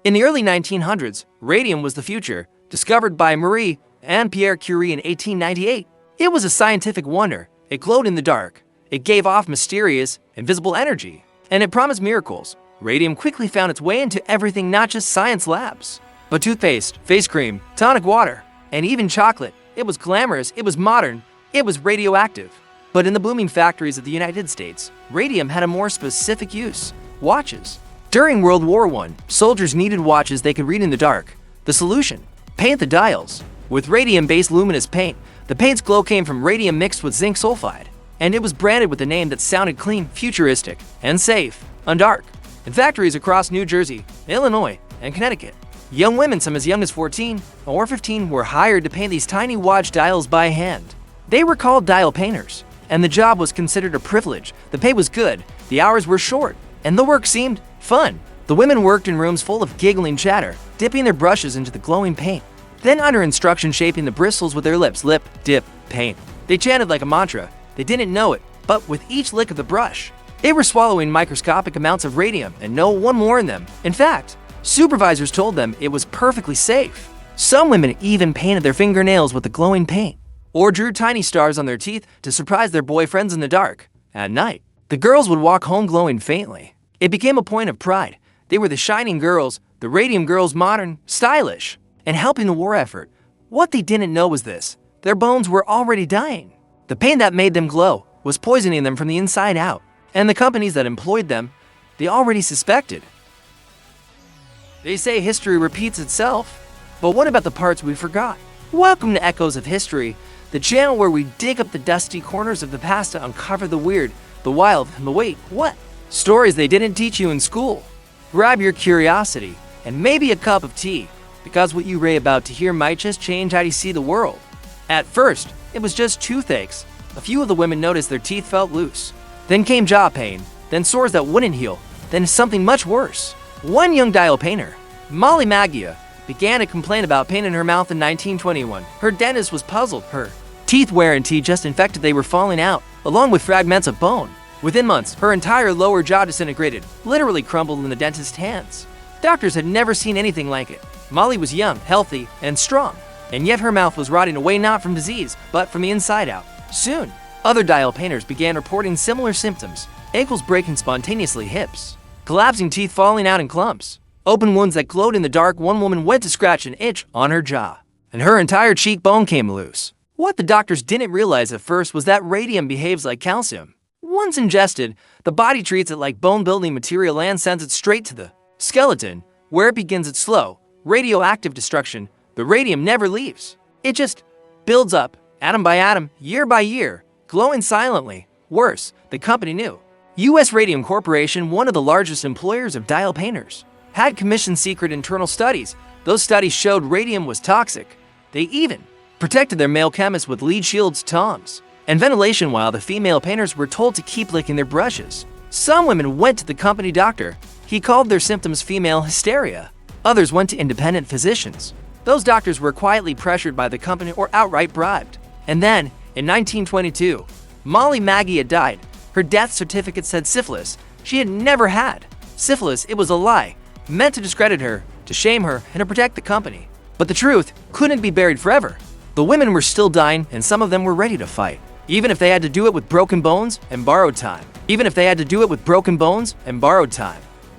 In the early 1900s, radium was the future, discovered by Marie and Pierre Curie in 1898. It was a scientific wonder. It glowed in the dark. It gave off mysterious, invisible energy, and it promised miracles. Radium quickly found its way into everything, not just science labs, but toothpaste, face cream, tonic water, and even chocolate. It was glamorous, it was modern, it was radioactive. But in the booming factories of the United States, radium had a more specific use: watches. During World War I, soldiers needed watches they could read in the dark. The solution: paint the dials with radium-based luminous paint. The paint's glow came from radium mixed with zinc sulfide, and it was branded with a name that sounded clean, futuristic, and safe, and dark. In factories across New Jersey, Illinois, and Connecticut, young women, some as young as 14 or 15, were hired to paint these tiny watch dials by hand. They were called dial painters, and the job was considered a privilege. The pay was good, the hours were short, and the work seemed fun. The women worked in rooms full of giggling chatter, dipping their brushes into the glowing paint, then under instruction shaping the bristles with their lips. Lip, dip, paint. They chanted like a mantra. They didn't know it, but with each lick of the brush, they were swallowing microscopic amounts of radium, and no one warned them. In fact, supervisors told them it was perfectly safe. Some women even painted their fingernails with the glowing paint, or drew tiny stars on their teeth to surprise their boyfriends in the dark. At night, the girls would walk home glowing faintly. It became a point of pride. They were the shining girls, the Radium Girls, modern, stylish, and helping the war effort. What they didn't know was this: their bones were already dying. The paint that made them glow was poisoning them from the inside out, and the companies that employed them, they already suspected. They say history repeats itself, but what about the parts we forgot? Welcome to Echoes of History, the channel where we dig up the dusty corners of the past to uncover the weird, the wild, and the wait, what? Stories they didn't teach you in school. Grab your curiosity and maybe a cup of tea, because what you're about to hear might just change how you see the world. At first, it was just toothaches. A few of the women noticed their teeth felt loose. Then came jaw pain, then sores that wouldn't heal, then something much worse. One young dial painter, Molly Maggia, began to complain about pain in her mouth in 1921. Her dentist was puzzled. Her teeth weren't just infected, they were falling out, along with fragments of bone. Within months, her entire lower jaw disintegrated, literally crumbled in the dentist's hands. Doctors had never seen anything like it. Molly was young, healthy, and strong, and yet her mouth was rotting away, not from disease, but from the inside out. Soon, other dial painters began reporting similar symptoms: ankles breaking spontaneously, hips collapsing, teeth falling out in clumps, open wounds that glowed in the dark. One woman went to scratch an itch on her jaw, and her entire cheekbone came loose. What the doctors didn't realize at first was that radium behaves like calcium. Once ingested, the body treats it like bone-building material and sends it straight to the skeleton, where it begins its slow, radioactive destruction. The radium never leaves. It just builds up, atom by atom, year by year, glowing silently. Worse, the company knew. U.S. Radium Corporation, one of the largest employers of dial painters, had commissioned secret internal studies. Those studies showed radium was toxic. They even protected their male chemists with lead shields, tongs, and ventilation, while the female painters were told to keep licking their brushes. Some women went to the company doctor. He called their symptoms female hysteria. Others went to independent physicians. Those doctors were quietly pressured by the company or outright bribed. And then, in 1922, Molly Maggia died. Her death certificate said syphilis. She had never had syphilis. It was a lie, meant to discredit her, to shame her, and to protect the company. But the truth couldn't be buried forever. The women were still dying, and some of them were ready to fight, even if they had to do it with broken bones and borrowed time.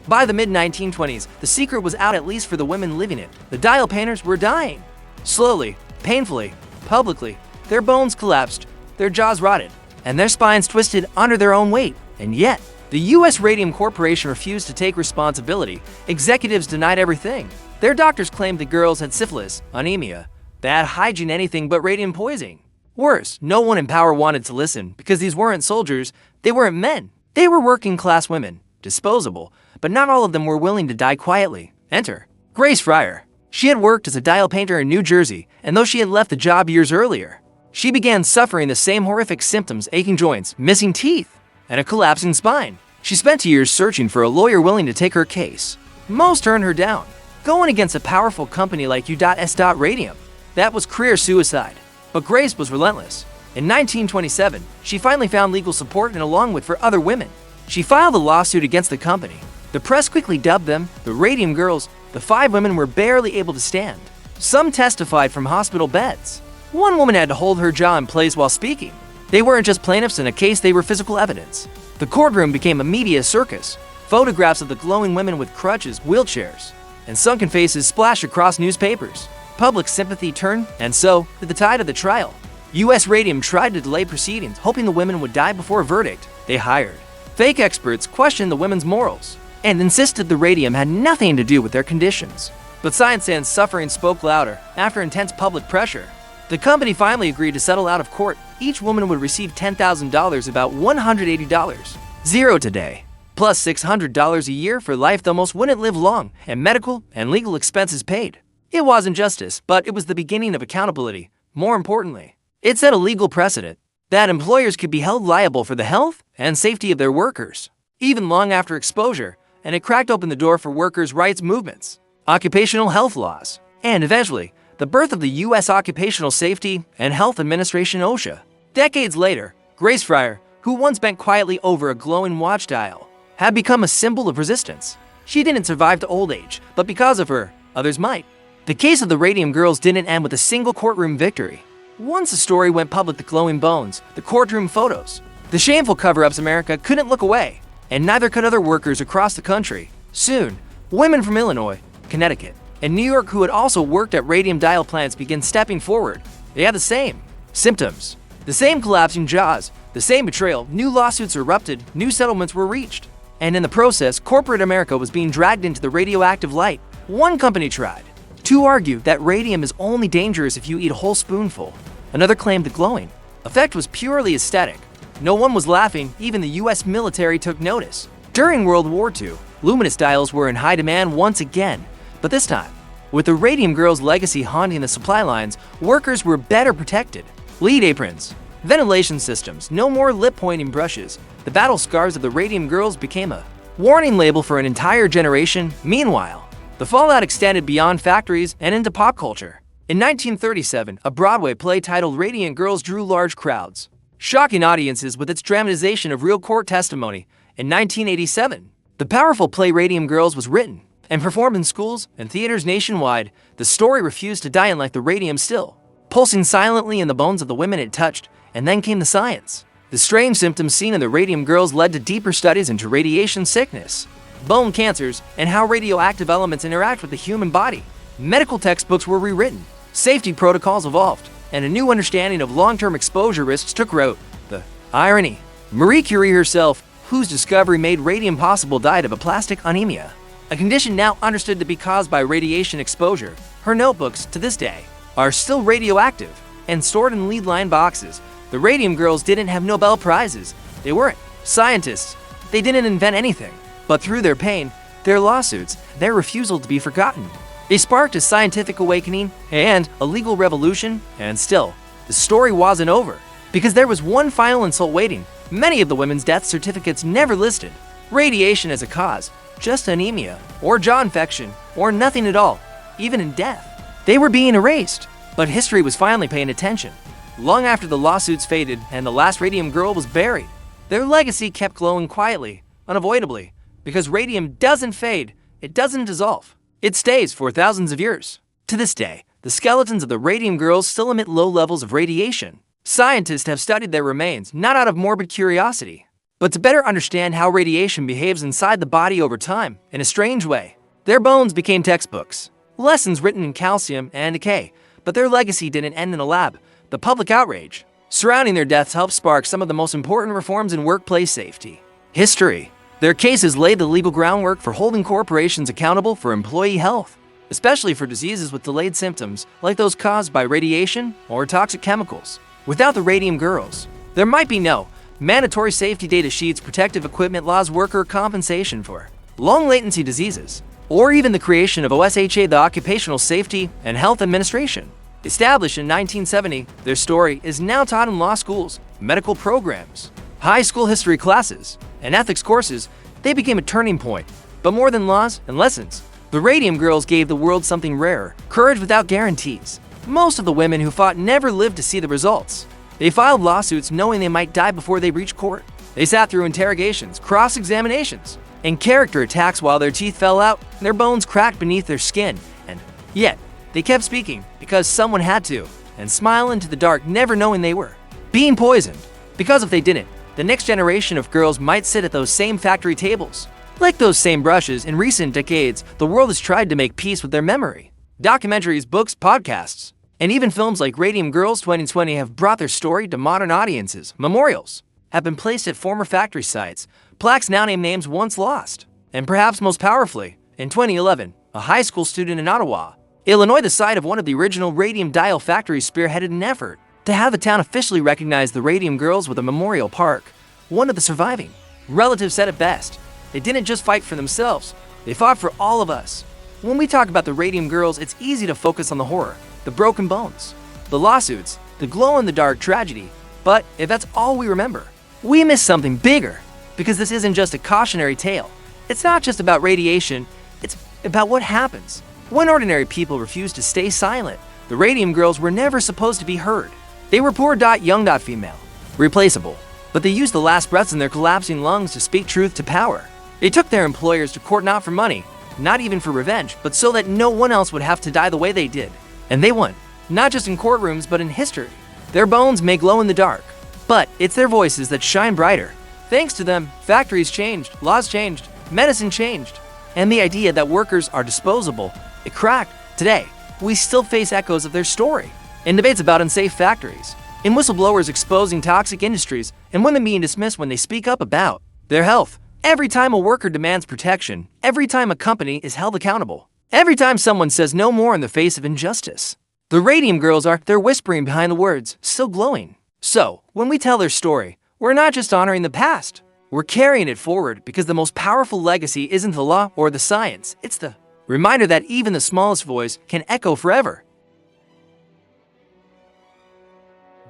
By the mid-1920s, the secret was out, at least for the women living it. The dial painters were dying. Slowly, painfully, publicly, their bones collapsed, their jaws rotted, and their spines twisted under their own weight. And yet, the U.S. Radium Corporation refused to take responsibility. Executives denied everything. Their doctors claimed the girls had syphilis, anemia, bad hygiene, anything but radium poisoning. Worse, no one in power wanted to listen, because these weren't soldiers, they weren't men. They were working-class women, disposable, but not all of them were willing to die quietly. Enter Grace Fryer. She had worked as a dial painter in New Jersey, and though she had left the job years earlier, she began suffering the same horrific symptoms: aching joints, missing teeth, and a collapsing spine. She spent years searching for a lawyer willing to take her case. Most turned her down. Going against a powerful company like U.S. Radium, that was career suicide. But Grace was relentless. In 1927, she finally found legal support, and along with other women, she filed a lawsuit against the company. The press quickly dubbed them the Radium Girls. the 5 women were barely able to stand. Some testified from hospital beds. One woman had to hold her jaw in place while speaking. They weren't just plaintiffs in a case, they were physical evidence. The courtroom became a media circus. Photographs of the glowing women with crutches, wheelchairs, and sunken faces splashed across newspapers. Public sympathy turned, and so did the tide of the trial. U.S. Radium tried to delay proceedings, hoping the women would die before a verdict. They hired fake experts, questioned the women's morals, and insisted the radium had nothing to do with their conditions. But science and suffering spoke louder. After intense public pressure, the company finally agreed to settle out of court. Each woman would receive $10,000, about $180. Zero today. Plus $600 a year for life. They almost wouldn't live long, and medical and legal expenses paid. It wasn't justice, but it was the beginning of accountability. More importantly, it set a legal precedent that employers could be held liable for the health and safety of their workers, even long after exposure, and it cracked open the door for workers' rights movements, occupational health laws, and eventually, the birth of the U.S. Occupational Safety and Health Administration (OSHA). Decades later, Grace Fryer, who once bent quietly over a glowing watch dial, had become a symbol of resistance. She didn't survive to old age, but because of her, others might. The case of the Radium Girls didn't end with a single courtroom victory. Once the story went public, the glowing bones, the courtroom photos, the shameful cover-ups, America couldn't look away, and neither could other workers across the country. Soon, women from Illinois, Connecticut, and New York who had also worked at radium dial plants began stepping forward. They had the same symptoms, the same collapsing jaws, the same betrayal. New lawsuits erupted, new settlements were reached, and in the process, corporate America was being dragged into the radioactive light. One company tried to argue that radium is only dangerous if you eat a whole spoonful. Another claimed the glowing effect was purely aesthetic. No one was laughing, even the US military took notice. During World War II, luminous dials were in high demand once again, but this time, with the Radium Girls' legacy haunting the supply lines, workers were better protected. Lead aprons, ventilation systems, no more lip-pointing brushes. The battle scars of the Radium Girls became a warning label for an entire generation. Meanwhile, the fallout extended beyond factories and into pop culture. In 1937, a Broadway play titled Radium Girls drew large crowds, shocking audiences with its dramatization of real court testimony. In 1987, the powerful play Radium Girls was written and performed in schools and theaters nationwide. The story refused to die, and like the radium still pulsing silently in the bones of the women it touched. And then came the science. The strange symptoms seen in the Radium Girls led to deeper studies into radiation sickness, bone cancers, and how radioactive elements interact with the human body. Medical textbooks were rewritten, safety protocols evolved, and a new understanding of long-term exposure risks took root. The irony: Marie Curie herself, whose discovery made radium possible, died of aplastic anemia, a condition now understood to be caused by radiation exposure. Her notebooks, to this day, are still radioactive and stored in lead-lined boxes. The Radium Girls didn't have Nobel Prizes. They weren't scientists. They didn't invent anything. But through their pain, their lawsuits, their refusal to be forgotten, they sparked a scientific awakening and a legal revolution. And still, the story wasn't over, because there was one final insult waiting. Many of the women's death certificates never listed radiation as a cause, just anemia, or jaw infection, or nothing at all. Even in death, they were being erased. But history was finally paying attention. Long after the lawsuits faded and the last Radium Girl was buried, their legacy kept glowing quietly, unavoidably, because radium doesn't fade, it doesn't dissolve. It stays for thousands of years. To this day, the skeletons of the Radium Girls still emit low levels of radiation. Scientists have studied their remains, not out of morbid curiosity, but to better understand how radiation behaves inside the body over time. In a strange way, their bones became textbooks, lessons written in calcium and decay. But their legacy didn't end in a lab. The public outrage surrounding their deaths helped spark some of the most important reforms in workplace safety history. Their cases laid the legal groundwork for holding corporations accountable for employee health, especially for diseases with delayed symptoms like those caused by radiation or toxic chemicals. Without the Radium Girls, there might be no mandatory safety data sheets, protective equipment laws, worker compensation for long-latency diseases, or even the creation of OSHA, the Occupational Safety and Health Administration. Established in 1970, their story is now taught in law schools, medical programs, high school history classes, and ethics courses. They became a turning point. But more than laws and lessons, the Radium Girls gave the world something rare: courage without guarantees. Most of the women who fought never lived to see the results. They filed lawsuits knowing they might die before they reached court. They sat through interrogations, cross-examinations, and character attacks while their teeth fell out, their bones cracked beneath their skin, and yet they kept speaking because someone had to, and smile into the dark, never knowing they were being poisoned. Because if they didn't, the next generation of girls might sit at those same factory tables. Like those same brushes, in recent decades, the world has tried to make peace with their memory. Documentaries, books, podcasts, and even films like Radium Girls 2020 have brought their story to modern audiences. Memorials have been placed at former factory sites, plaques now name names once lost. And perhaps most powerfully, in 2011, a high school student in Ottawa, Illinois, the site of one of the original radium dial factories, spearheaded an effort to have the town officially recognize the Radium Girls with a memorial park. One of the surviving relatives said it best: they didn't just fight for themselves, they fought for all of us. When we talk about the Radium Girls, it's easy to focus on the horror, the broken bones, the lawsuits, the glow-in-the-dark tragedy. But if that's all we remember, we miss something bigger, because this isn't just a cautionary tale. It's not just about radiation, it's about what happens when ordinary people refuse to stay silent. The Radium Girls were never supposed to be heard. They were poor, young, female, replaceable, but they used the last breaths in their collapsing lungs to speak truth to power. They took their employers to court not for money, not even for revenge, but so that no one else would have to die the way they did. And they won, not just in courtrooms, but in history. Their bones may glow in the dark, but it's their voices that shine brighter. Thanks to them, factories changed, laws changed, medicine changed, and the idea that workers are disposable, it cracked. Today, we still face echoes of their story in debates about unsafe factories, in whistleblowers exposing toxic industries, and women being dismissed when they speak up about their health. Every time a worker demands protection, every time a company is held accountable, every time someone says no more in the face of injustice, the Radium Girls they're whispering behind the words, still glowing. So, when we tell their story, we're not just honoring the past, we're carrying it forward, because the most powerful legacy isn't the law or the science, it's the reminder that even the smallest voice can echo forever.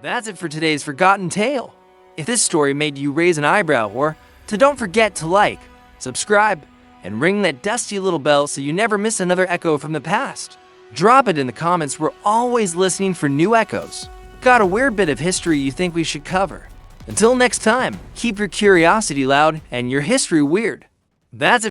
That's it for today's Forgotten Tale. If this story made you raise an eyebrow, or don't forget to like, subscribe, and ring that dusty little bell so you never miss another echo from the past. Drop it in the comments, we're always listening for new echoes. Got a weird bit of history you think we should cover? Until next time, keep your curiosity loud and your history weird. That's it.